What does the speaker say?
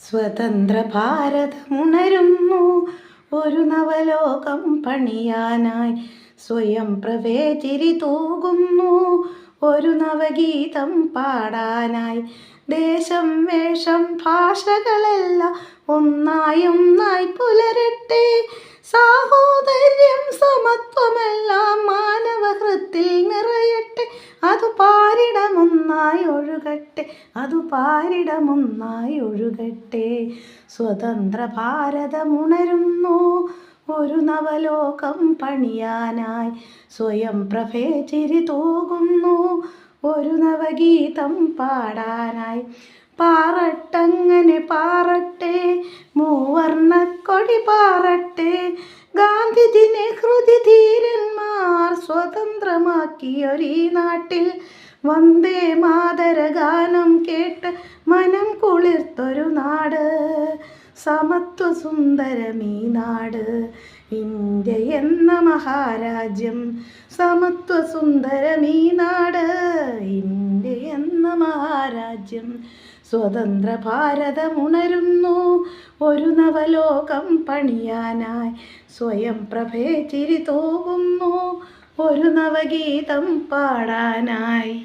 സ്വതന്ത്ര ഭാരതമുണരുന്നു, ഒരു നവലോകം പണിയാനായി. സ്വയം പ്രഭേചിരി തൂകുന്നു, ഒരു നവഗീതം പാടാനായി. ദേശം വേഷം ഭാഷകളെല്ലാം ഒന്നായി പുലരട്ടെ. സാഹോദര്യം സമത്വമെല്ലാം മാനവഹൃത്തിൽ നിറയട്ടെ. അതു പാരിടമൊന്നായി ഒഴുകട്ടെ. സ്വതന്ത്ര ഭാരതമുണരുന്നു, ഒരു നവലോകം പണിയാനായി. സ്വയം പ്രഭേചിരി തൂകുന്നു, ഒരു നവഗീതം പാടാനായി. പാറട്ടങ്ങനെ പാറട്ടെ, മൂവർണ്ണക്കൊടി പാറട്ടെ. ഗാന്ധിജി നെഹ്റുജി ധീരന്മാർ സ്വതന്ത്രമാക്കിയൊരീ നാട്ടിൽ വന്ദേ മാതര ഗാനം കേട്ട് മനം കുളിർത്തൊരു നാട്. സമത്വ സുന്ദരമീ നാട്, ഇന്ത്യ എന്ന മഹാരാജ്യം. സമത്വ സുന്ദരമീ നാട്, ഇന്ത്യ എന്ന മഹാരാജ്യം. സ്വതന്ത്ര ഭാരതമുണരുന്നു, ഒരു നവലോകം പണിയാനായി. സ്വയം പ്രഭേചിരി തൂകുന്നു, ഒരു നവഗീതം പാടാനായി.